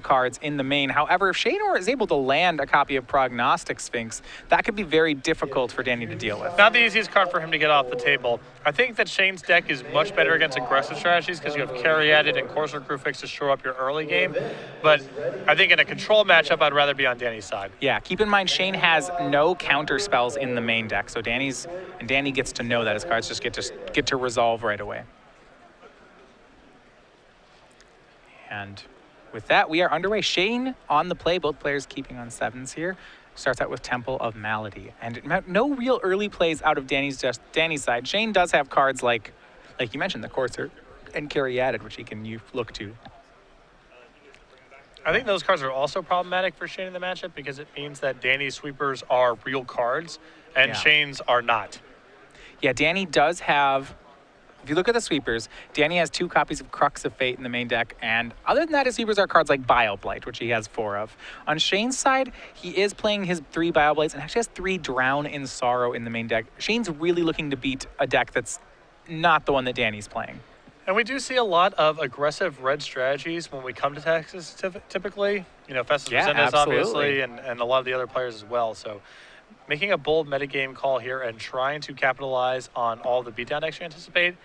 cards in the main. However, if Shaynor is able to land a copy of Prognostic Sphinx, that could be very difficult for Danny to deal with. Not the easiest card for him to get off the table. I think that Shane's deck is much better against aggressive strategies because you have Caryatid and Courser Crew Fix to shore up your early game. But I think in a control matchup, I'd rather be on Danny's side. Yeah, keep in mind Shane has no counter spells in the main deck, so Danny gets to know that his cards just get to resolve right away. And with that, we are underway. Shane on the play, both players keeping on 7s here. Starts out with Temple of Malady. And no real early plays out of Danny's side. Shane does have cards like you mentioned, the Courser and Caryatid, which he can look to. I think those cards are also problematic for Shane in the matchup because it means that Danny's sweepers are real cards and Shane's are not. Yeah, Danny does have, if you look at the sweepers, Danny has 2 copies of Crux of Fate in the main deck, and other than that, his sweepers are cards like Bioblight, which he has 4 of. On Shane's side, he is playing his 3 Bioblights and actually has 3 Drown in Sorrow in the main deck. Shane's really looking to beat a deck that's not the one that Danny's playing. And we do see a lot of aggressive red strategies when we come to Texas, typically. You know, Festus Resendez, obviously, and a lot of the other players as well. So making a bold metagame call here and trying to capitalize on all the beatdown decks you anticipate,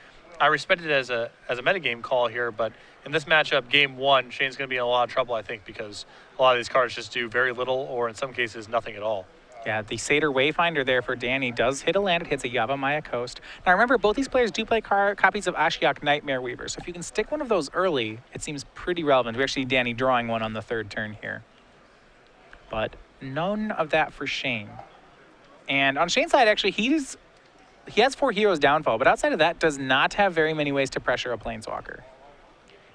I respect it as a metagame call here, but in this matchup, game 1, Shane's going to be in a lot of trouble, I think, because a lot of these cards just do very little or in some cases nothing at all. Yeah, the Satyr Wayfinder there for Danny does hit a land. It hits a Yavimaya Coast. Now remember, both these players do play copies of Ashiok Nightmare Weaver, so if you can stick one of those early, it seems pretty relevant. We actually see Danny drawing one on the 3rd turn here. But none of that for Shane. And on Shane's side, actually, he has 4 Heroes Downfall, but outside of that, does not have very many ways to pressure a Planeswalker.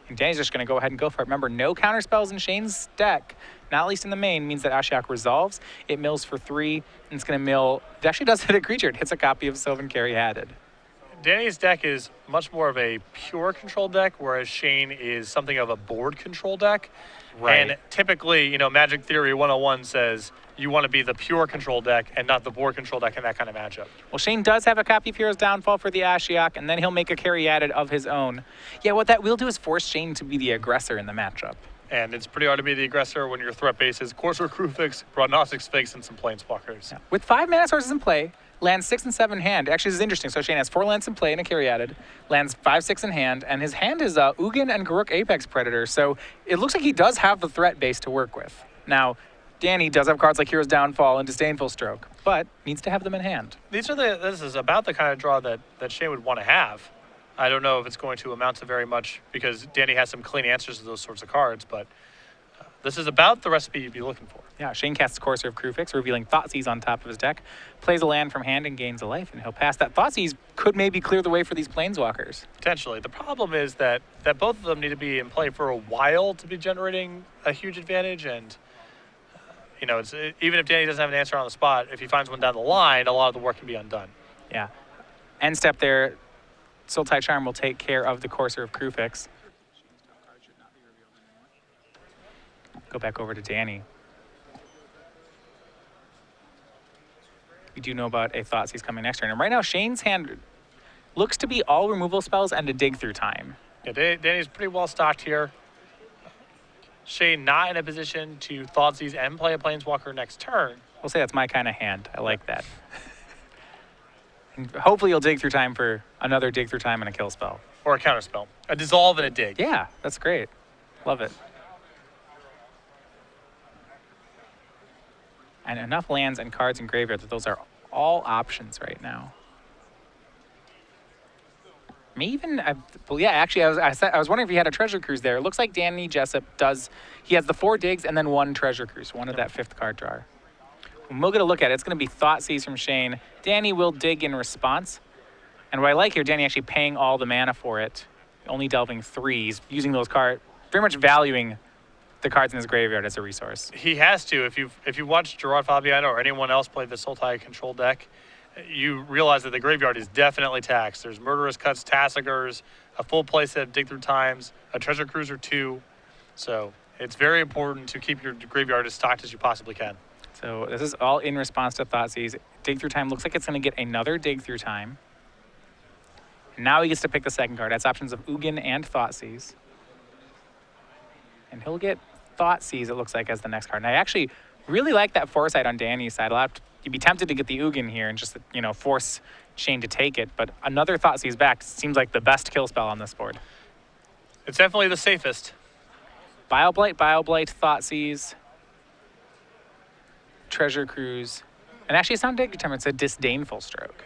And Danny's just going to go ahead and go for it. Remember, no counter spells in Shane's deck, not at least in the main, means that Ashiok resolves. It mills for 3, and it's going to mill. It actually does hit a creature. It hits a copy of Sylvan Caryatid. Danny's deck is much more of a pure control deck, whereas Shane is something of a board control deck. Right. And typically, you know, Magic Theory 101 says you want to be the pure control deck and not the board control deck in that kind of matchup. Well, Shane does have a copy of Heroes Downfall for the Ashiok, and then he'll make a Caryatid of his own. Yeah, what that will do is force Shane to be the aggressor in the matchup. And it's pretty hard to be the aggressor when your threat base is Courser Crew Fix, Prognostic Sphinx, and some Planeswalkers. Yeah. With 5 mana sources in play, lands 6 and 7 in hand. Actually, this is interesting. So Shane has 4 lands in play and a Caryatid, lands 5, 6 in hand, and his hand is Ugin and Garruk Apex Predator. So it looks like he does have the threat base to work with. Now, Danny does have cards like Heroes Downfall and Disdainful Stroke, but needs to have them in hand. This is about the kind of draw that Shane would want to have. I don't know if it's going to amount to very much because Danny has some clean answers to those sorts of cards, but this is about the recipe you'd be looking for. Yeah, Shane casts Courser of Crewfix, revealing Thoughtseize on top of his deck, plays a land from hand and gains a life, and he'll pass that. Thoughtseize could maybe clear the way for these Planeswalkers. Potentially. The problem is that both of them need to be in play for a while to be generating a huge advantage, and you know, even if Danny doesn't have an answer on the spot, if he finds one down the line, a lot of the work can be undone. Yeah. End step there, Sultai Charm will take care of the Courser of Crewfix. Go back over to Danny. We do know about a Thoughtseize coming next turn. And right now, Shane's hand looks to be all removal spells and a Dig Through Time. Yeah, Danny's pretty well stocked here. Shane not in a position to Thoughtseize and play a Planeswalker next turn. We'll say that's my kind of hand. I like that. And hopefully you'll Dig Through Time for another Dig Through Time and a kill spell. Or a counter spell. A Dissolve and a Dig. Yeah, that's great. Love it. And enough lands and cards in graveyard that those are all options right now. Maybe even, well, yeah, actually, I was wondering if he had a Treasure Cruise there. It looks like Danny Jessup does. He has the 4 digs and then 1 Treasure Cruise, one of that 5th card drawer. And we'll get a look at it. It's going to be Thoughtseize from Shane. Danny will dig in response. And what I like here, Danny actually paying all the mana for it, only delving 3s, using those cards, very much valuing the cards in his graveyard as a resource. He has to. If you watch Gerard Fabiano or anyone else play the Sultai control deck, you realize that the graveyard is definitely taxed. There's Murderous Cuts, Tassigers, a full playset of Dig Through Times, a Treasure Cruiser 2. So it's very important to keep your graveyard as stocked as you possibly can. So this is all in response to Thoughtseize. Dig Through Time looks like it's going to get another Dig Through Time. And now he gets to pick the second card. That's options of Ugin and Thoughtseize. And he'll get Thoughtseize, it looks like, as the next card. And I actually really like that Foresight on Danny's side. You'd be tempted to get the Ugin here and just, force Shane to take it. But another Thoughtseize back seems like the best kill spell on this board. It's definitely the safest. Bioblight, Thoughtseize, Treasure Cruise. And actually, it's not a determined, it's a Disdainful Stroke.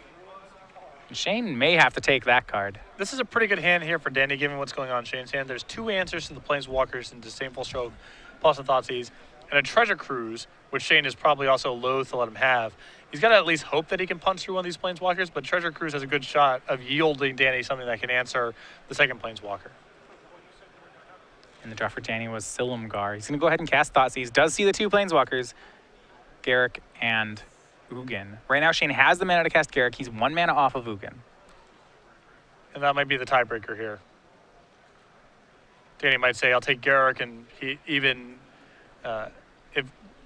And Shane may have to take that card. This is a pretty good hand here for Danny, given what's going on in Shane's hand. There's 2 answers to the Planeswalkers and Disdainful Stroke, plus a Thoughtseize, and a Treasure Cruise, which Shane is probably also loath to let him have. He's got to at least hope that he can punch through one of these Planeswalkers, but Treasure Cruise has a good shot of yielding Danny something that can answer the second Planeswalker. And the draw for Danny was Silumgar. He's going to go ahead and cast Thoughtseize. Does see the 2 Planeswalkers, Garruk and Ugin. Right now, Shane has the mana to cast Garruk. He's 1 mana off of Ugin. And that might be the tiebreaker here. Danny might say, I'll take Garruk, and even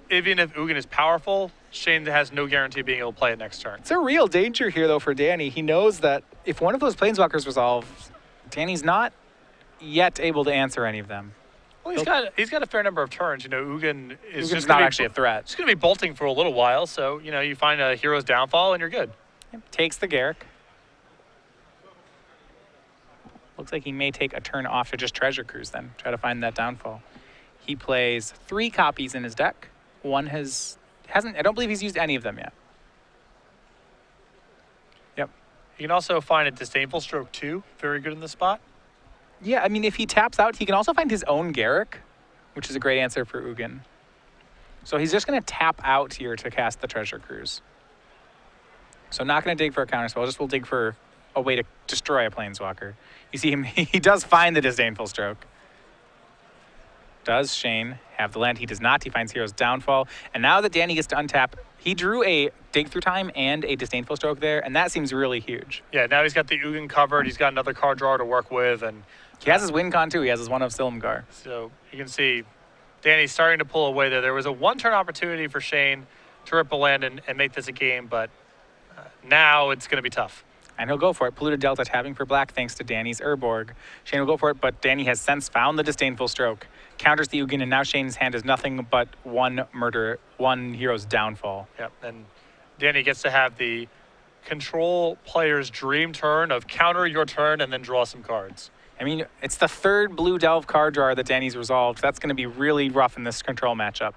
if Ugin is powerful, Shane has no guarantee of being able to play it next turn. It's a real danger here, though, for Danny. He knows that if one of those Planeswalkers resolves, Danny's not yet able to answer any of them. Well, he's got a fair number of turns. Ugin is just not actually a threat. It's going to be bolting for a little while, so you find a Hero's Downfall and you're good. Yep. Takes the Garruk. Looks like he may take a turn off to just Treasure Cruise then, try to find that downfall. He plays 3 copies in his deck. One hasn't. I don't believe he's used any of them yet. Yep. You can also find a Disdainful Stroke 2, very good in this spot. Yeah, I mean, if he taps out, he can also find his own Garruk, which is a great answer for Ugin. So he's just going to tap out here to cast the Treasure Cruise. So not going to dig for a counterspell, just will dig for a way to destroy a Planeswalker. You see him, he does find the Disdainful Stroke. Does Shane have the land? He does not. He finds Hero's Downfall. And now that Danny gets to untap, he drew a Dig Through Time and a Disdainful Stroke there, and that seems really huge. Yeah, now he's got the Ugin covered. He's got another card drawer to work with, and he has his win con too. He has his one of Silumgar. So you can see Danny's starting to pull away there. There was a 1-turn opportunity for Shane to rip a land and make this a game, but now it's going to be tough. And he'll go for it. Polluted Delta tapping for black thanks to Danny's Urborg. Shane will go for it, but Danny has since found the Disdainful Stroke. Counters the Ugin, and now Shane's hand is nothing but 1 Hero's Downfall. Yep, and Danny gets to have the control player's dream turn of counter your turn and then draw some cards. I mean, it's the 3rd blue Delve card drawer that Danny's resolved. That's going to be really rough in this control matchup.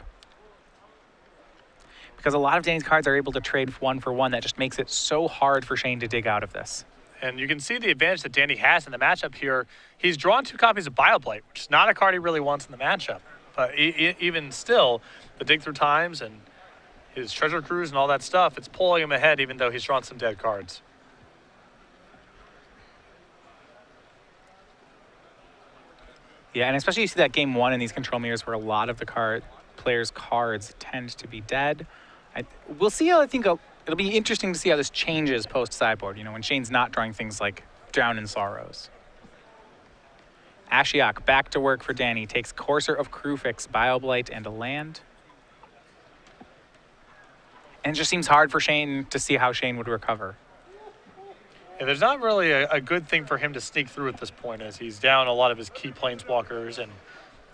Because a lot of Danny's cards are able to trade 1 for 1. That just makes it so hard for Shane to dig out of this. And you can see the advantage that Danny has in the matchup here. He's drawn 2 copies of Bioblight, which is not a card he really wants in the matchup. But even still, the Dig Through Times and his Treasure Cruise and all that stuff, it's pulling him ahead even though he's drawn some dead cards. Yeah, and especially you see that game 1 in these control mirrors where a lot of the players' cards tend to be dead. We'll see how, I think it'll be interesting to see how this changes post-sideboard, when Shane's not drawing things like Drown in Sorrows. Ashiok back to work for Danny. Takes Courser of Krufix, Bioblight, and a land. And it just seems hard for Shane to see how Shane would recover. Yeah, there's not really a good thing for him to sneak through at this point, as he's down a lot of his key Planeswalkers and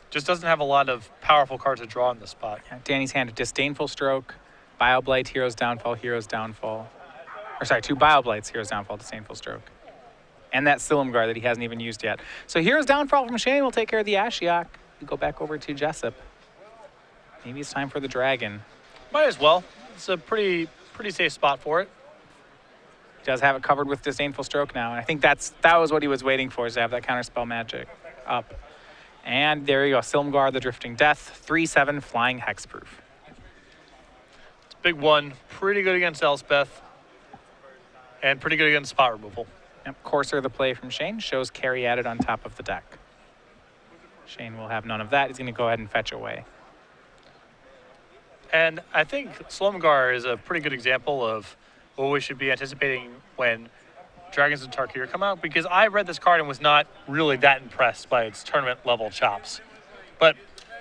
just doesn't have a lot of powerful cards to draw in this spot. Yeah, Danny's hand, Disdainful Stroke, Bioblight, Hero's Downfall, Hero's Downfall. Or sorry, 2 Bioblights, Hero's Downfall, Disdainful Stroke. And that Silumgar that he hasn't even used yet. So Hero's Downfall from Shane will take care of the Ashiok. We go back over to Jessup. Maybe it's time for the Dragon. Might as well. It's a pretty safe spot for it. He does have it covered with Disdainful Stroke now, and I think that was what he was waiting for, is to have that counterspell magic up. And there you go, Silumgar, the Drifting Death, 3/7 flying hexproof. It's a big one, pretty good against Elspeth, and pretty good against spot removal. Yep, Courser, the play from Shane, shows carry added on top of the deck. Shane will have none of that. He's going to go ahead and fetch away. And I think Silumgar is a pretty good example of what we should be anticipating when Dragons of Tarkir come out, because I read this card and was not really that impressed by its tournament level chops. But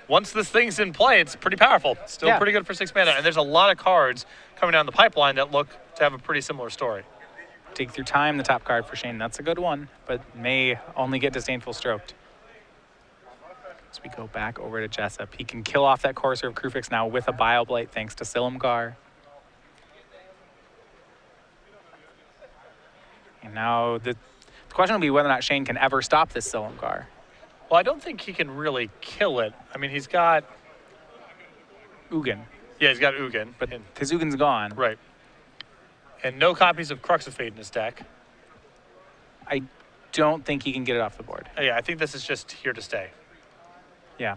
once this thing's in play, it's pretty powerful. Still pretty good for 6 mana, and there's a lot of cards coming down the pipeline that look to have a pretty similar story. Dig Through Time, the top card for Shane. That's a good one, but may only get Disdainful Stroked. As we go back over to Jessup, he can kill off that Courser of Krufix now with a Bioblight thanks to Silumgar. And now the question will be whether or not Shane can ever stop this Silumgar. Well, I don't think he can really kill it. I mean, he's got Ugin. Yeah, he's got Ugin. But his Ugin's gone. Right. And no copies of Crux of Fate in his deck. I don't think he can get it off the board. Yeah, I think this is just here to stay. Yeah.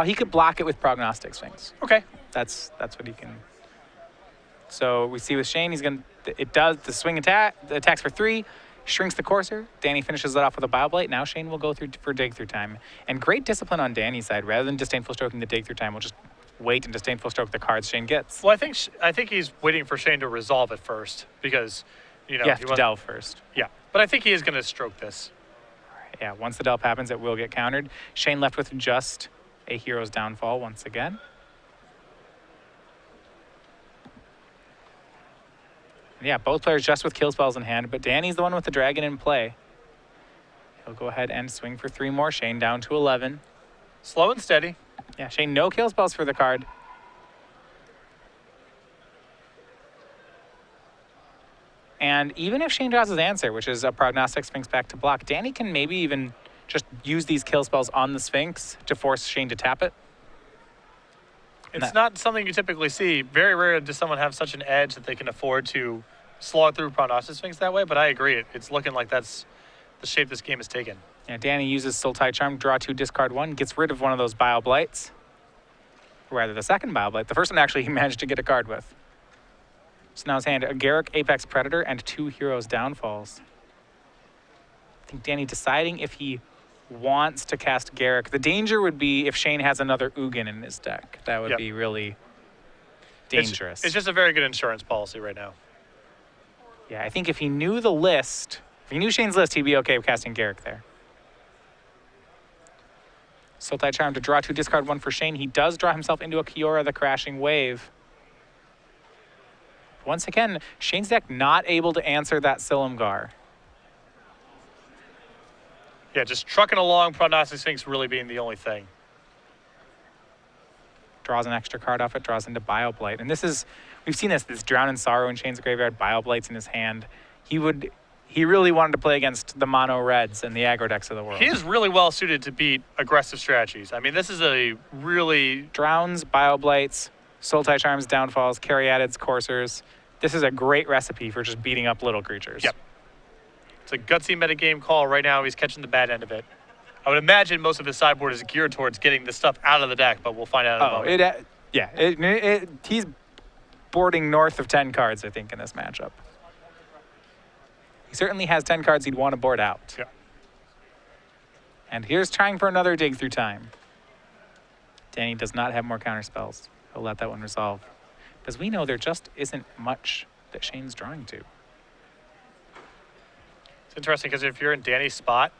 He could block it with Prognostic Sphinx. Okay. That's what he can. So we see with Shane, he's going to, it does the swing attack, the attacks for 3, shrinks the Courser. Danny finishes that off with a Bioblight. Now Shane will go through for Dig Through Time. And great discipline on Danny's side. Rather than Disdainful Stroking the Dig Through Time, we'll just wait and Disdainful Stroke the cards Shane gets. Well, I think he's waiting for Shane to resolve it first because, you know. You have to delve first. Yeah, but I think he is going to stroke this. Yeah, once the delve happens, it will get countered. Shane left with just a Hero's Downfall once again. Yeah, both players just with kill spells in hand, but Danny's the one with the dragon in play. He'll go ahead and swing for 3 more. Shane down to 11. Slow and steady. Yeah, Shane, no kill spells for the card. And even if Shane draws his answer, which is a Prognostic Sphinx back to block, Danny can maybe even just use these kill spells on the Sphinx to force Shane to tap it. It's not something you typically see. Very rare does someone have such an edge that they can afford to slog through Prognostic Sphinx that way, but I agree. It's looking like that's the shape this game has taken. Yeah, Danny uses Sultai Charm, draw 2, discard 1, gets rid of one of those Bioblights. Or rather, the second Bioblight. The first one actually he managed to get a card with. So now his hand, a Garruk Apex Predator and 2 Heroes Downfalls. I think Danny deciding if he wants to cast Garruk. The danger would be if Shane has another Ugin in his deck. That would be really dangerous. It's just a very good insurance policy right now. Yeah, I think if he knew the list, if he knew Shane's list, he'd be okay with casting Garruk there. Sultai Charm to draw 2, discard 1 for Shane. He does draw himself into a Kiora the Crashing Wave. Once again, Shane's deck not able to answer that Silumgar. Yeah, just trucking along, Prognostic Sphinx really being the only thing. Draws an extra card off it, draws into Bioblight. And this is, we've seen this Drown in Sorrow in Shane's graveyard, Bioblight's in his hand. He really wanted to play against the mono reds and the aggro decks of the world. He is really well suited to beat aggressive strategies. I mean, this is a really... Drowns, Bioblights, Sultai Charms, Downfalls, Caryatids, Coursers. This is a great recipe for just beating up little creatures. Yep. It's a gutsy metagame call. Right now, he's catching the bad end of it. I would imagine most of his sideboard is geared towards getting this stuff out of the deck, but we'll find out in a moment. He's boarding north of 10 cards, I think, in this matchup. He certainly has 10 cards he'd want to board out. Yeah. And here's trying for another Dig Through Time. Danny does not have more counter spells. He'll let that one resolve. Because we know there just isn't much that Shane's drawing to. It's interesting because if you're in Danny's spot,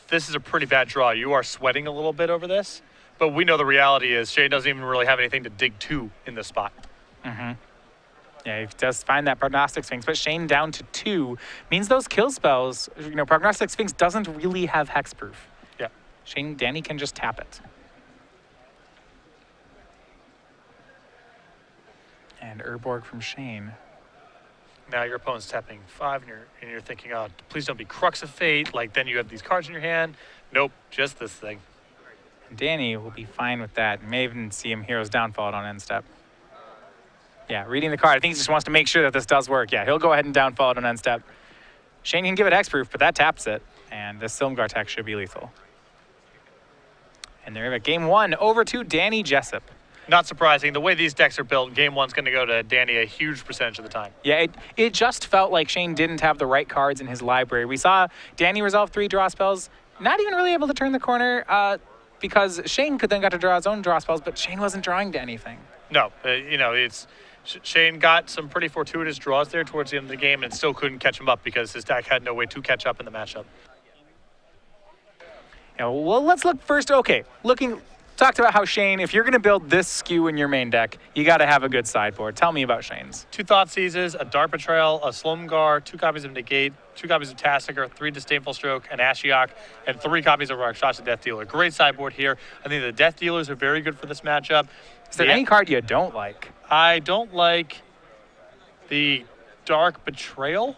this is a pretty bad draw. You are sweating a little bit over this, but we know the reality is Shane doesn't even really have anything to dig to in this spot. Mm-hmm. Yeah, he does find that Prognostic Sphinx, but Shane down to 2 means those kill spells, Prognostic Sphinx doesn't really have hexproof. Yeah. Danny can just tap it. And Urborg from Shane. Now your opponent's tapping 5 and you're thinking, oh, please don't be Crux of Fate. Like then you have these cards in your hand. Nope, just this thing. And Danny will be fine with that. You may even see him Hero's Downfall on end step. Yeah, reading the card. I think he just wants to make sure that this does work. Yeah, he'll go ahead and downfall it on end step. Shane can give it hexproof, but that taps it. And this Silumgar tech should be lethal. And there we have it. Game 1 over to Danny Jessup. Not surprising. The way these decks are built, game 1's going to go to Danny a huge percentage of the time. Yeah, it just felt like Shane didn't have the right cards in his library. We saw Danny resolve 3 draw spells, not even really able to turn the corner because Shane could then got to draw his own draw spells, but Shane wasn't drawing to anything. No, Shane got some pretty fortuitous draws there towards the end of the game and still couldn't catch him up because his deck had no way to catch up in the matchup. Yeah, well, let's look first. Okay, looking talked about how Shane, if you're going to build this skew in your main deck, you got to have a good sideboard. Tell me about Shane's. 2 Thoughtseizes, a Dark Betrayal, a Slumgar, 2 copies of Negate, 2 copies of Tasigur, 3 Disdainful Stroke, an Ashiok, and 3 copies of Rakshasa Death Dealer. Great sideboard here. I think the Death Dealers are very good for this matchup. Is there any card you don't like? I don't like the Dark Betrayal,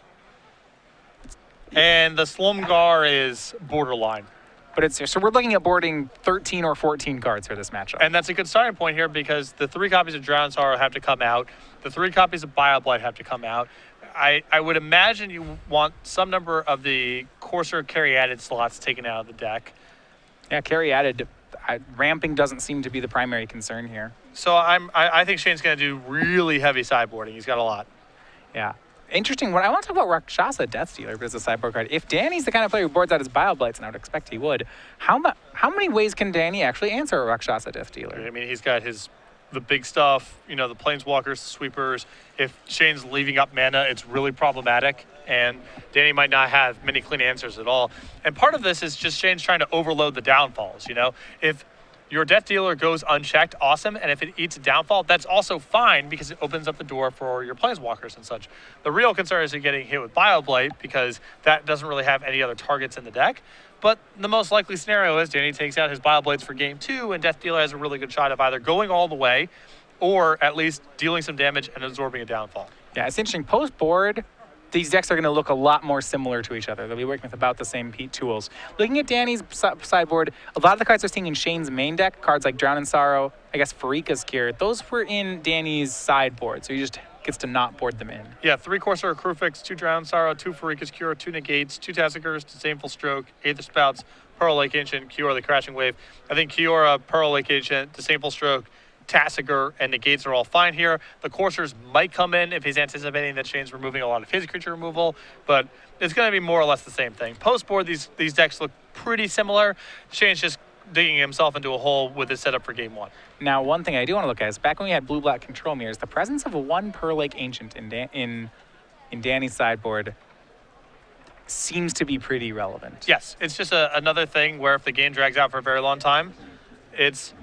and the Slumgar is borderline. But so we're looking at boarding 13 or 14 cards for this matchup. And that's a good starting point here because the 3 copies of Drowned Sorrow have to come out. The 3 copies of Bioblight have to come out. I would imagine you want some number of the Courser Caryatid slots taken out of the deck. Yeah, Caryatid, ramping doesn't seem to be the primary concern here. So I think Shane's going to do really heavy sideboarding. He's got a lot. Yeah. Interesting. What I want to talk about Rakshasa Death Dealer because it's a sideboard card. If Danny's the kind of player who boards out his Bioblights, and I would expect he would, how many ways can Danny actually answer a Rakshasa Death Dealer? I mean, he's got the big stuff, the Planeswalkers, the Sweepers. If Shane's leaving up mana, it's really problematic, and Danny might not have many clean answers at all. And part of this is just Shane's trying to overload the downfalls, If your Death Dealer goes unchecked, awesome, and if it eats a downfall, that's also fine because it opens up the door for your Planeswalkers and such. The real concern is you're getting hit with Bioblight because that doesn't really have any other targets in the deck. But the most likely scenario is Danny takes out his Bioblights for game 2, and Death Dealer has a really good shot of either going all the way or at least dealing some damage and absorbing a downfall. Yeah, it's interesting. Post-board, these decks are going to look a lot more similar to each other. They'll be working with about the same tools. Looking at Danny's sideboard, a lot of the cards we're seeing in Shane's main deck, cards like Drown in Sorrow, I guess Farika's Cure, those were in Danny's sideboard, so he just gets to not board them in. Yeah, 3 Corsair Crufix, 2 Drown in Sorrow, 2 Farika's Cure, 2 Negates, 2 Tassigurs, Disdainful Stroke, Aether Spouts, Pearl Lake Ancient, Kiora the Crashing Wave. I think Kiora, Pearl Lake Ancient, Disdainful Stroke, Tasigur, and Negates are all fine here. The Coursers might come in if he's anticipating that Shane's removing a lot of his creature removal, but it's going to be more or less the same thing. Post-board, these decks look pretty similar. Shane's just digging himself into a hole with his setup for game 1. Now, one thing I do want to look at is back when we had blue-black control mirrors, the presence of 1 Pearl Lake Ancient in Danny's sideboard seems to be pretty relevant. Yes, it's just another thing where if the game drags out for a very long time, it's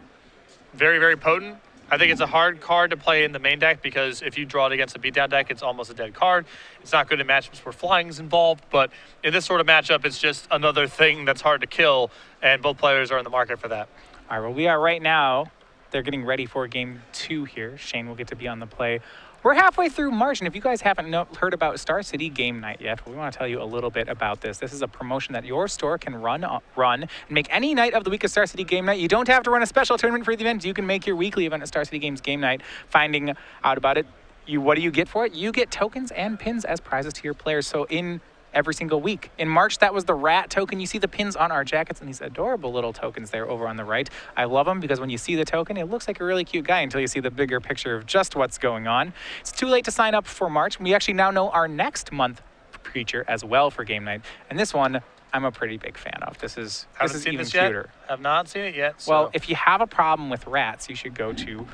very, very potent. I think it's a hard card to play in the main deck because if you draw it against a beatdown deck, it's almost a dead card. It's not good in matchups where flying is involved, but in this sort of matchup, it's just another thing that's hard to kill, and both players are in the market for that. All right, well, we are right now. They're getting ready for game 2 here. Shane will get to be on the play. We're halfway through March, and if you guys haven't heard about Star City Game Night yet, we want to tell you a little bit about this. This is a promotion that your store can run and make any night of the week of Star City Game Night. You don't have to run a special tournament for the event. You can make your weekly event at Star City Games Game Night. Finding out about it, what do you get for it? You get tokens and pins as prizes to your players. So in every single week. In March, that was the rat token. You see the pins on our jackets and these adorable little tokens there over on the right. I love them because when you see the token, it looks like a really cute guy until you see the bigger picture of just what's going on. It's too late to sign up for March. We actually now know our next month creature as well for game night. And this one, I'm a pretty big fan of. This is even cuter. Have not seen it yet. So. Well, if you have a problem with rats, you should go to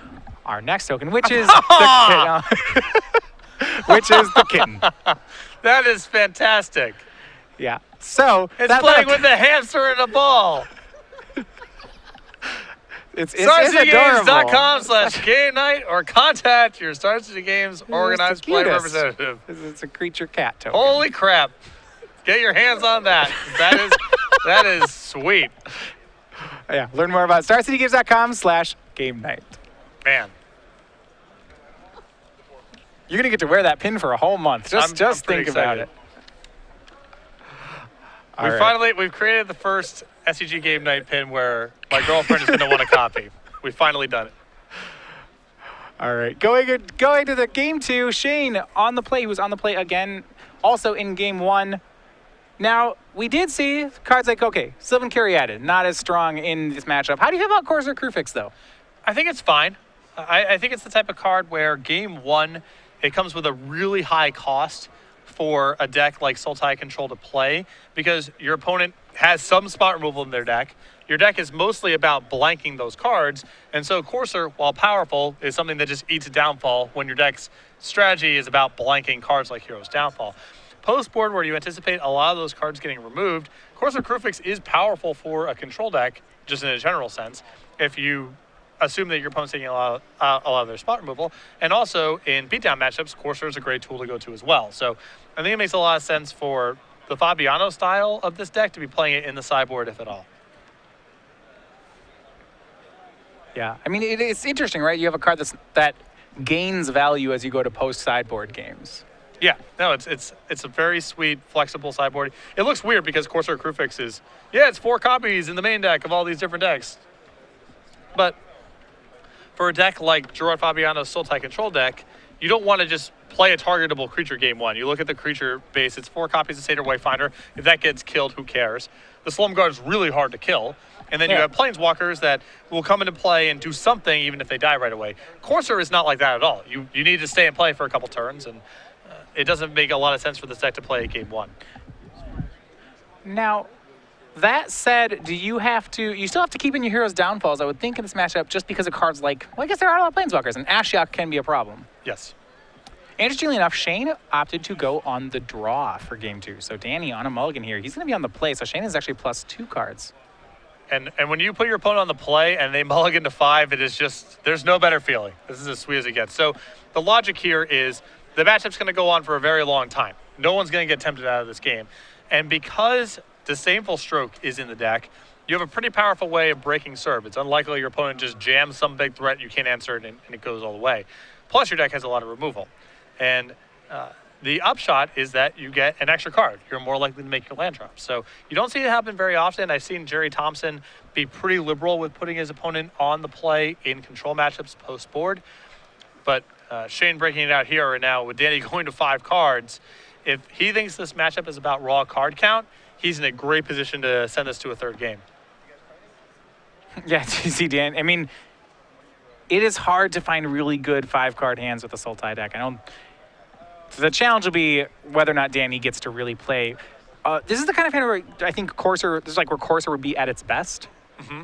our next token, which is the which is the kitten. That is fantastic. Yeah. So it's playing with a hamster and a ball. It's adorable. StarCityGames.com/game night or contact your Star City Games organized play representative. It's a creature cat token. Holy crap. Get your hands on that. That is sweet. Yeah. Learn more about StarCityGames.com/game night. Man. You're going to get to wear that pin for a whole month. Just think about it. We've created the first SCG Game Night pin where my girlfriend is going to want a copy. We've finally done it. All right. Going to the game 2, Shane on the play. He was on the play again, also in game 1. Now, we did see cards like, Sylvan Caryatid, not as strong in this matchup. How do you feel about Corsair Crufix, though? I think it's fine. I think it's the type of card where game 1, it comes with a really high cost for a deck like Sultai Control to play because your opponent has some spot removal in their deck. Your deck is mostly about blanking those cards, and so Corsair, while powerful, is something that just eats a downfall when your deck's strategy is about blanking cards like Hero's Downfall. Post-board, where you anticipate a lot of those cards getting removed, Corsair Crufix is powerful for a control deck just in a general sense, if you assume that your opponent's taking a lot of their spot removal. And also in beatdown matchups, Corsair is a great tool to go to as well. So I think it makes a lot of sense for the Fabiano style of this deck to be playing it in the sideboard, if at all. Yeah, I mean, it's interesting, right? You have a card that gains value as you go to post-sideboard games. Yeah, no, it's a very sweet, flexible sideboard. It looks weird because Corsair Crewfix is, it's 4 copies in the main deck of all these different decks. But for a deck like Gerard Fabiano's Sultai Control deck, you don't want to just play a targetable creature game 1. You look at the creature base, it's 4 copies of Satyr Wayfinder. If that gets killed, who cares? The Slum Guard is really hard to kill. And then you have Planeswalkers that will come into play and do something even if they die right away. Corsair is not like that at all. You need to stay and play for a couple turns, and it doesn't make a lot of sense for this deck to play game 1. Now, that said, you still have to keep in your hero's downfalls, I would think, in this matchup, just because of cards like, I guess there are a lot of Planeswalkers, and Ashiok can be a problem. Yes. Interestingly enough, Shane opted to go on the draw for game 2. So Danny on a mulligan here. He's going to be on the play, so Shane is actually +2 cards. And when you put your opponent on the play and they mulligan to 5, it is just, there's no better feeling. This is as sweet as it gets. So the logic here is the matchup's going to go on for a very long time. No one's going to get tempted out of this game. And because Disdainful Stroke is in the deck, you have a pretty powerful way of breaking serve. It's unlikely your opponent just jams some big threat, you can't answer it, and it goes all the way. Plus, your deck has a lot of removal. And the upshot is that you get an extra card. You're more likely to make your land drops. So you don't see it happen very often. I've seen Jerry Thompson be pretty liberal with putting his opponent on the play in control matchups post-board. But Shane breaking it out here right now with Danny going to 5 cards. If he thinks this matchup is about raw card count, he's in a great position to send us to a 3rd game. Yeah, you see, Dan, I mean, it is hard to find really good 5-card hands with a Sultai deck. The challenge will be whether or not Danny gets to really play. This is the kind of hand where I think Corsair would be at its best. Mm-hmm.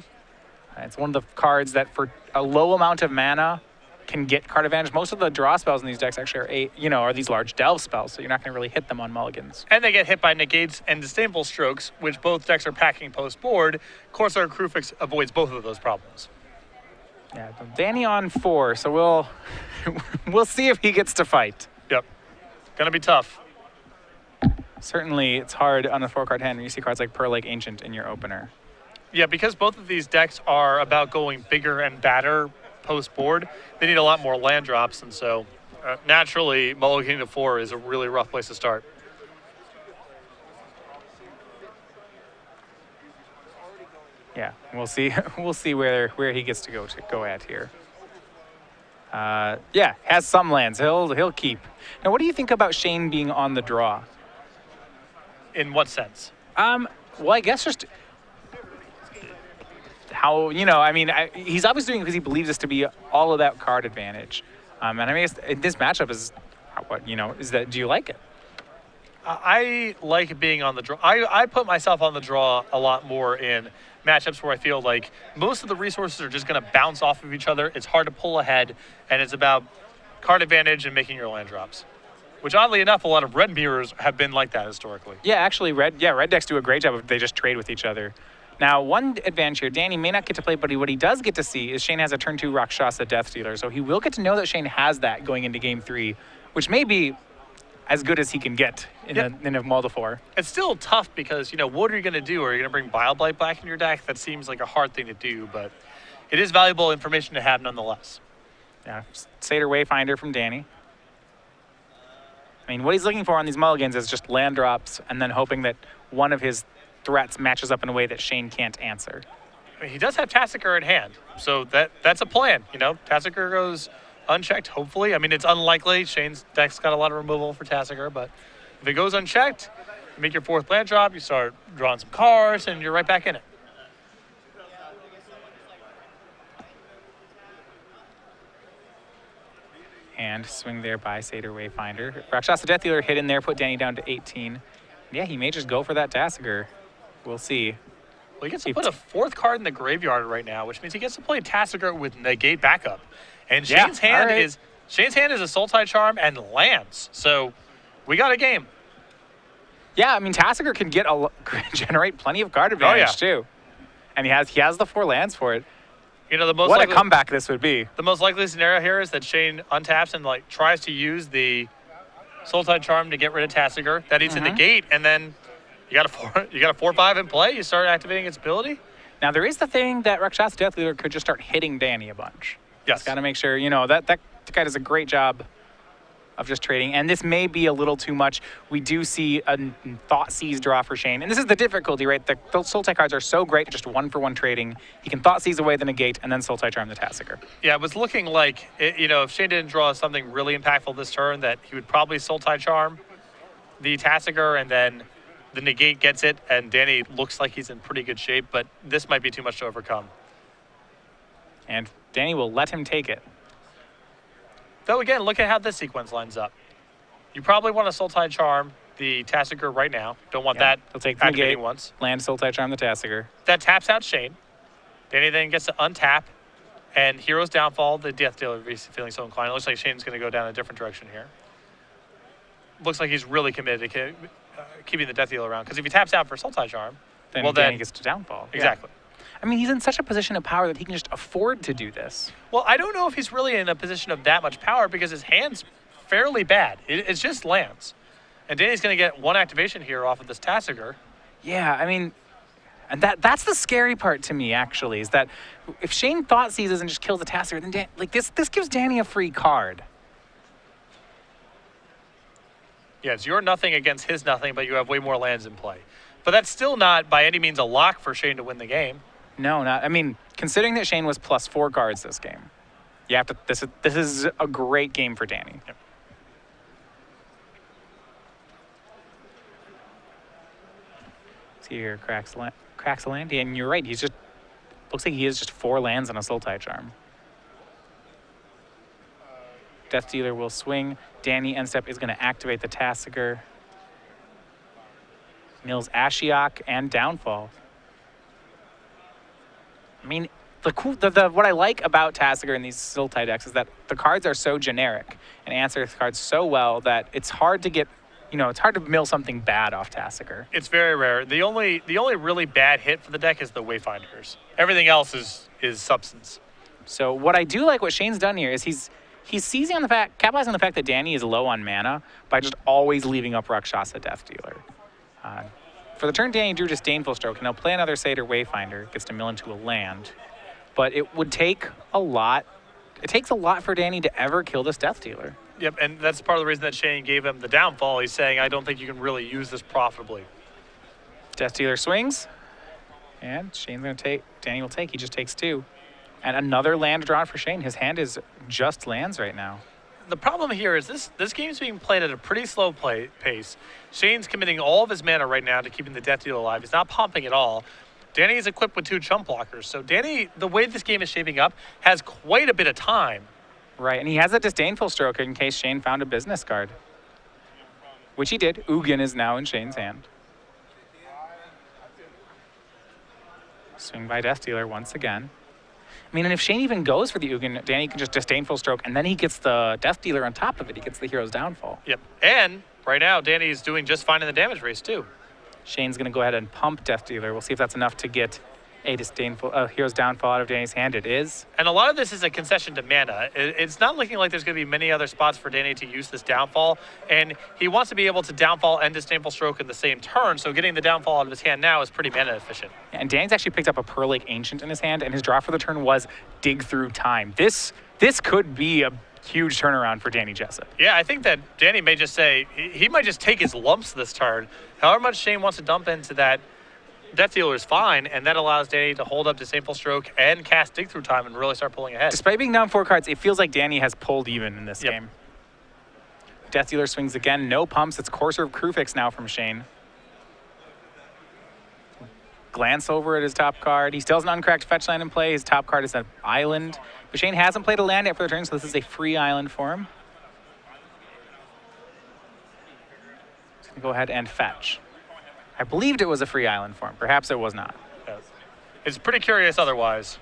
It's one of the cards that for a low amount of mana can get card advantage. Most of the draw spells in these decks actually are these large delve spells, so you're not going to really hit them on mulligans. And they get hit by negates and disdainful strokes, which both decks are packing post-board. Corsair Crewfix avoids both of those problems. Yeah, Danny on 4, so we'll see if he gets to fight. Yep. Gonna be tough. Certainly, it's hard on a 4-card hand when you see cards like Pearl Lake Ancient in your opener. Yeah, because both of these decks are about going bigger and badder post-board, they need a lot more land drops, and so naturally, mulliganing to 4 is a really rough place to start. Yeah, we'll see. We'll see where he gets to go at here. Yeah, has some lands. He'll keep. Now, what do you think about Shane being on the draw? In what sense? Well, I guess just how, he's obviously doing it because he believes this to be all about card advantage. And I mean, this matchup is, do you like it? I like being on the draw. I put myself on the draw a lot more in matchups where I feel like most of the resources are just going to bounce off of each other. It's hard to pull ahead, and it's about card advantage and making your land drops. Which, oddly enough, a lot of red mirrors have been like that historically. Yeah, actually, red decks do a great job of they just trade with each other. Now, one advantage here, Danny may not get to play, but what he does get to see is Shane has a turn 2 Rakshasa Death Dealer, so he will get to know that Shane has that going into game 3, which may be as good as he can get in a Mull to 4. It's still tough because, what are you going to do? Are you going to bring Bile-Blight back in your deck? That seems like a hard thing to do, but it is valuable information to have nonetheless. Yeah, Satyr Wayfinder from Danny. I mean, what he's looking for on these mulligans is just land drops and then hoping that one of his threats matches up in a way that Shane can't answer. I mean, he does have Tassiger in hand, so that's a plan. Tassiger goes unchecked, hopefully. I mean, it's unlikely. Shane's deck's got a lot of removal for Tassiger, but if it goes unchecked, you make your 4th land drop, you start drawing some cards, and you're right back in it. And swing there by Satyr Wayfinder. Rakshasa Death Dealer hit in there, put Danny down to 18. Yeah, he may just go for that Tassiger. We'll see. Well, he gets to put a 4th card in the graveyard right now, which means he gets to play Tassiger with negate backup. And Shane's hand is a Sultai Charm and lands. So we got a game. Yeah, I mean, Tassiger can generate plenty of card advantage too. And he has the 4 lands for it. You know, what a comeback this would be. The most likely scenario here is that Shane untaps and like tries to use the Sultai Charm to get rid of Tasigur. That eats in the gate, and then you got a 4/5 in play. You start activating its ability. Now there is the thing that Rakshasa Death Dealer could just start hitting Danny a bunch. Yes. Got to make sure, you know, that guy does a great job of just trading. And this may be a little too much. We do see a Thought Seize draw for Shane. And this is the difficulty, right? The Sultai cards are so great, just 1-for-1 trading. He can Thought Seize away the negate and then Sultai Charm the Tasigur. Yeah, it was looking like, you know, if Shane didn't draw something really impactful this turn, that he would probably Sultai Charm the Tasigur, and then the negate gets it, and Danny looks like he's in pretty good shape, but this might be too much to overcome. And Danny will let him take it. Though again, look at how this sequence lines up. You probably want to Sultai Charm the Tasigur right now. Don't want that He'll take the negate, once. land Sultai Charm the Tasigur. That taps out Shane. Danny then gets to untap, and Hero's Downfall, the Death Dealer feeling so inclined. It looks like Shane's going to go down a different direction here. Looks like he's really committed to keeping the Death Dealer around, because if he taps out for Sultai Charm, then Danny gets to Downfall. Exactly. Yeah. I mean, he's in such a position of power that he can just afford to do this. Well, I don't know if he's really in a position of that much power because his hand's fairly bad. It's just lands. And Danny's going to get 1 activation here off of this Tasigur. Yeah, I mean, and that's the scary part to me, actually, is that if Shane Thought Seizes and just kills the Tasigur, then this gives Danny a free card. Yeah, it's your nothing against his nothing, but you have way more lands in play. But that's still not by any means a lock for Shane to win the game. No, not. I mean, considering that Shane was +4 cards this game, you have to. This is a great game for Danny. Yep. See here, cracks a land, and you're right. He's just looks like he has just 4 lands and a Sultai Charm. Death Dealer will swing. Danny end step is going to activate the Tasigur. Mills Ashiok and Downfall. I mean, what I like about Tasigur in these Sultai decks is that the cards are so generic and answer the cards so well that it's hard to get, you know, it's hard to mill something bad off Tasigur. It's very rare. The only really bad hit for the deck is the Wayfinders. Everything else is substance. So what I do like what Shane's done here is he's seizing on the fact, capitalizing on the fact that Danny is low on mana by just always leaving up Rakshasa Death Dealer. For the turn, Danny drew Disdainful Stroke, and he'll play another Satyr Wayfinder, gets to mill into a land. But it would take a lot. It takes a lot for Danny to ever kill this Death Dealer. Yep, and that's part of the reason that Shane gave him the Downfall. He's saying, I don't think you can really use this profitably. Death Dealer swings, and Shane's going to take. Danny will take. He just takes 2. And another land drawn for Shane. His hand is just lands right now. The problem here is this game's being played at a pretty slow pace. Shane's committing all of his mana right now to keeping the Death Dealer alive. He's not pumping at all. Danny is equipped with 2 chump blockers. So Danny, the way this game is shaping up, has quite a bit of time. Right, and he has a Disdainful Stroke in case Shane found a business card. Which he did. Ugin is now in Shane's hand. Swing by Death Dealer once again. I mean, and if Shane even goes for the Ugin, Danny can just Disdainful Stroke, and then he gets the Death Dealer on top of it. He gets the Hero's Downfall. Yep, and right now, Danny's doing just fine in the damage race, too. Shane's going to go ahead and pump Death Dealer. We'll see if that's enough to get a Hero's Downfall out of Danny's hand. It is. And a lot of this is a concession to mana. It's not looking like there's going to be many other spots for Danny to use this Downfall, and he wants to be able to Downfall and Disdainful Stroke in the same turn, so getting the Downfall out of his hand now is pretty mana efficient. And Danny's actually picked up a Pearl Lake Ancient in his hand, and his draw for the turn was Dig Through Time. This could be a huge turnaround for Danny Jessup. Yeah, I think that Danny may just say, he might just take his lumps this turn. However much Shane wants to dump into that Death Dealer is fine, and that allows Danny to hold up Disdainful Stroke and cast Dig Through Time and really start pulling ahead. Despite being down 4 cards, it feels like Danny has pulled even in this game. Death Dealer swings again, no pumps. It's Courser of Krufix now from Shane. Glance over at his top card. He still has an uncracked fetch land in play. His top card is an island. But Shane hasn't played a land yet for the turn, so this is a free island for him. He's going to go ahead and fetch. I believed it was a free island for him. Perhaps it was not. Yes. It's pretty curious otherwise.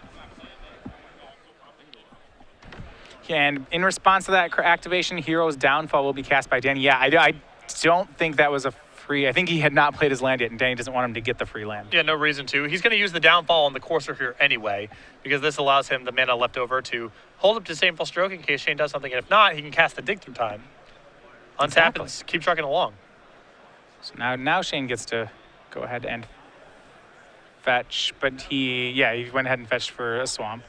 And in response to that activation, Hero's Downfall will be cast by Danny. Yeah, I don't think that was a free. I think he had not played his land yet, and Danny doesn't want him to get the free land. Yeah, no reason to. He's going to use the downfall on the courser here anyway, because this allows him the mana left over to hold up Disdainful Stroke in case Shane does something. And if not, he can cast the Dig Through Time. Untap and keep trucking along. So now Shane gets to go ahead and fetch, but he went ahead and fetched for a swamp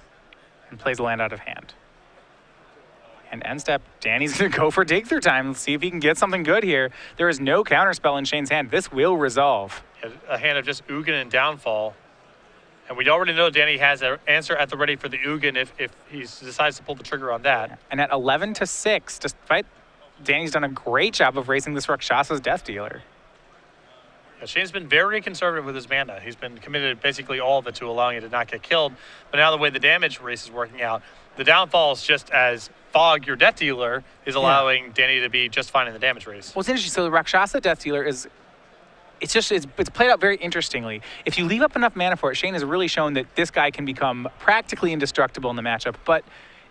and plays a land out of hand. And end step, Danny's going to go for Dig Through Time. Let's see if he can get something good here. There is no counterspell in Shane's hand. This will resolve. Yeah, a hand of just Ugin and Downfall. And we already know Danny has an answer at the ready for the Ugin if he decides to pull the trigger on that. And at 11-6, despite Danny's done a great job of raising this Rakshasa's Death Dealer. Yeah, Shane's been very conservative with his mana. He's been committed basically all of it to allowing it to not get killed. But now the way the damage race is working out, the downfall is just as Fog, your Death Dealer, is allowing Danny to be just fine in the damage race. Well, it's interesting. So the Rakshasa Death Dealer is, it's played out very interestingly. If you leave up enough mana for it, Shane has really shown that this guy can become practically indestructible in the matchup. But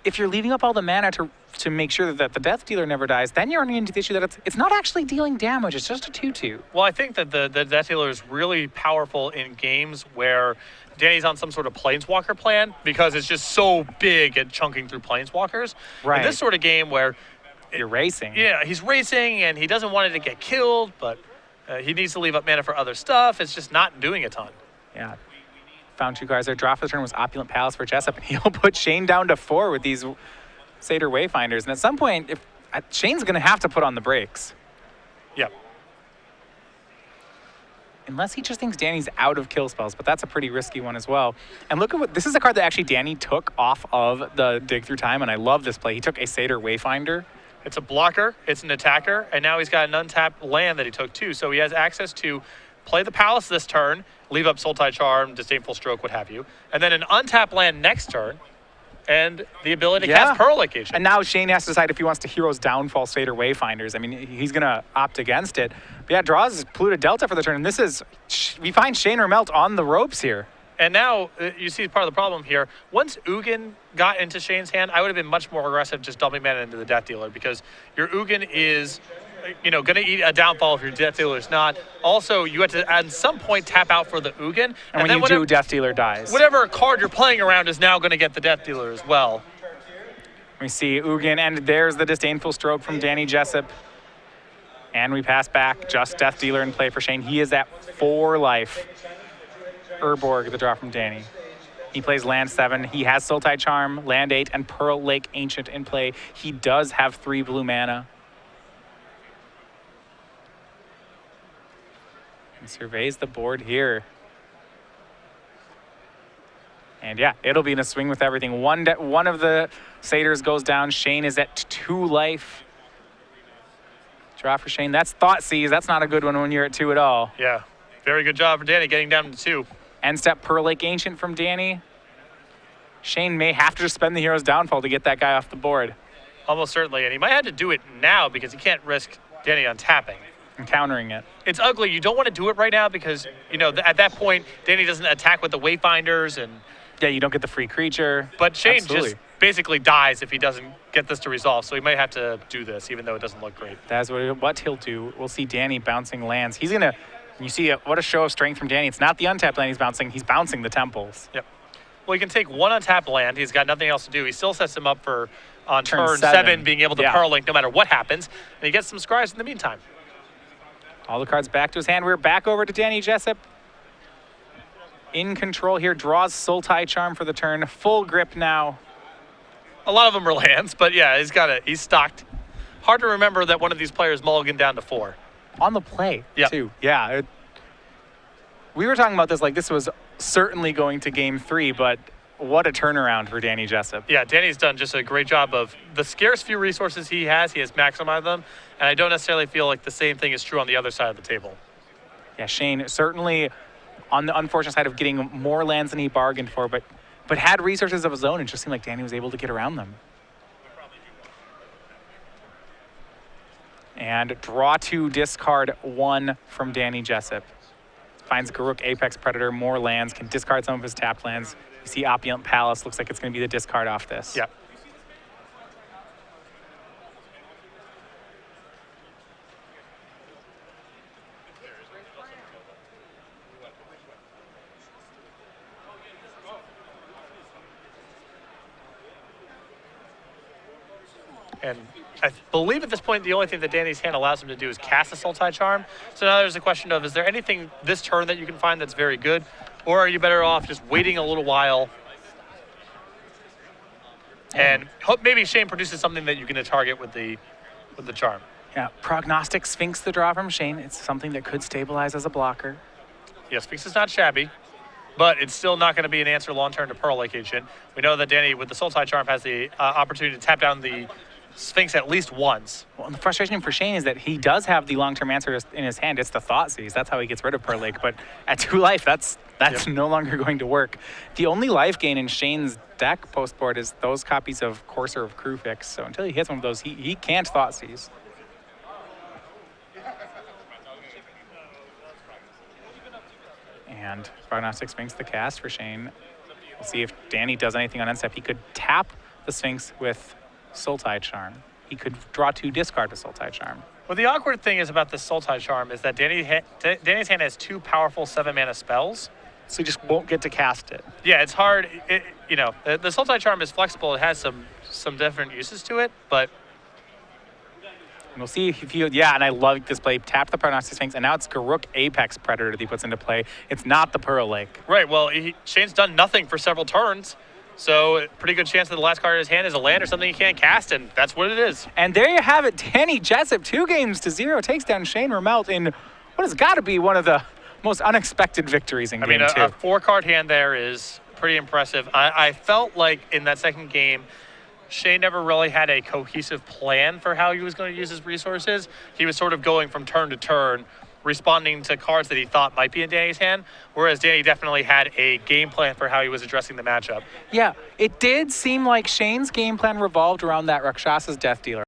if you're leaving up all the mana to make sure that the Death Dealer never dies, then you're running into the issue that it's not actually dealing damage. It's just a 2/2. Well, I think that the Death Dealer is really powerful in games where Danny's on some sort of Planeswalker plan because it's just so big at chunking through Planeswalkers. Right. In this sort of game where you're racing. Yeah, he's racing and he doesn't want it to get killed, but he needs to leave up mana for other stuff. It's just not doing a ton. Yeah. Found 2 cards there. Draw for the turn was Opulent Palace for Jessup, and he'll put Shane down to 4 with these Satyr Wayfinders. And at some point, Shane's going to have to put on the brakes. Yep. Unless he just thinks Danny's out of kill spells, but that's a pretty risky one as well. And look at this is a card that actually Danny took off of the Dig Through Time, and I love this play. He took a Satyr Wayfinder. It's a blocker, it's an attacker, and now he's got an untapped land that he took too. So he has access to play the Palace this turn, leave up Sultai Charm, Disdainful Stroke, what have you, and then an untapped land next turn, and the ability to cast Pearl Location. And now Shane has to decide if he wants to Hero's Downfall Satyr Wayfinders. I mean, he's going to opt against it. But yeah, draws Polluted Delta for the turn, and this is, we find Shane Remelt on the ropes here. And now, you see part of the problem here. Once Ugin got into Shane's hand, I would have been much more aggressive just dumping mana into the Death Dealer because your Ugin is, going to eat a downfall if your Death Dealer is not. Also, you have to, at some point, tap out for the Ugin. And when you do, Death Dealer dies. Whatever card you're playing around is now going to get the Death Dealer as well. We see Ugin, and there's the Disdainful Stroke from Danny Jessup. And we pass back, just Death Dealer in play for Shane. He is at 4 life. Urborg, the draw from Danny. He plays land 7. He has Sultai Charm, land 8, and Pearl Lake Ancient in play. He does have 3 blue mana. He surveys the board here. And yeah, it'll be in a swing with everything. One of the Satyrs goes down. Shane is at 2 life. Draw for Shane. That's Thoughtseize. That's not a good one when you're at 2 at all. Yeah, very good job for Danny getting down to 2. End step Pearl Lake Ancient from Danny. Shane may have to just spend the Hero's Downfall to get that guy off the board. Almost certainly, and he might have to do it now because he can't risk Danny untapping. And countering it. It's ugly. You don't want to do it right now because, at that point, Danny doesn't attack with the Wayfinders and... Yeah, you don't get the free creature. But Shane just basically dies if he doesn't get this to resolve, so he might have to do this, even though it doesn't look great. That's what he'll do. We'll see Danny bouncing lands. He's going to... You see what a show of strength from Danny. It's not the untapped land he's bouncing the temples. Yep. Well, he can take 1 untapped land. He's got nothing else to do. He still sets him up for, on turn 7, being able to Pearl Link no matter what happens. And he gets some scries in the meantime. All the cards back to his hand. We're back over to Danny Jessup. In control here. Draws Sultai Charm for the turn. Full grip now. A lot of them are lands, but yeah, he's stocked. Hard to remember that one of these players mulliganed down to 4. On the play, too. Yeah. We were talking about this like this was certainly going to game 3, but what a turnaround for Danny Jessup. Yeah, Danny's done just a great job of the scarce few resources he has maximized them, and I don't necessarily feel like the same thing is true on the other side of the table. Yeah, Shane certainly on the unfortunate side of getting more lands than he bargained for, but had resources of his own. It just seemed like Danny was able to get around them. And draw 2, discard 1 from Danny Jessup. Finds Garruk Apex Predator, more lands, can discard some of his tapped lands. You see Opulent Palace, looks like it's going to be the discard off this. Yep. And I believe at this point, the only thing that Danny's hand allows him to do is cast a Sultai Charm. So now there's a question of, is there anything this turn that you can find that's very good? Or are you better off just waiting a little while and hope maybe Shane produces something that you can target with the charm? Yeah, Prognostic Sphinx the draw from Shane. It's something that could stabilize as a blocker. Yeah, Sphinx is not shabby, but it's still not going to be an answer long-term to Pearl Lake Ancient. We know that Danny, with the Sultai Charm, has the opportunity to tap down the Sphinx at least once. Well, and the frustration for Shane is that he does have the long-term answer in his hand. It's the Thoughtseize. That's how he gets rid of Pearl Lake. But at 2 life, that's no longer going to work. The only life gain in Shane's deck post-board is those copies of Courser of Crewfix. So until he hits one of those, he can't Thoughtseize. And Prognostic Sphinx the cast for Shane. We'll see if Danny does anything on end step. He could tap the Sphinx with Sultai Charm. He could draw 2, discard a Sultai Charm. Well, the awkward thing is about this Sultai Charm is that Danny's hand has 2 powerful 7-mana spells. So you just won't get to cast it. Yeah, it's hard. You know, the Sultai Charm is flexible. It has some different uses to it, but... And we'll see if you, and I love this play. Tap the Prognostic Sphinx, and now it's Garruk Apex Predator that he puts into play. It's not the Pearl Lake. Right, well, Shane's done nothing for several turns, so pretty good chance that the last card in his hand is a land or something he can't cast, and that's what it is. And there you have it. Danny Jessup, 2-0, takes down Shane Remelt in what has got to be one of the most unexpected victories in game 2. A 4-card hand there is pretty impressive. I felt like in that second game, Shane never really had a cohesive plan for how he was going to use his resources. He was sort of going from turn to turn, responding to cards that he thought might be in Danny's hand, whereas Danny definitely had a game plan for how he was addressing the matchup. Yeah, it did seem like Shane's game plan revolved around that Rakshasa's Death Dealer.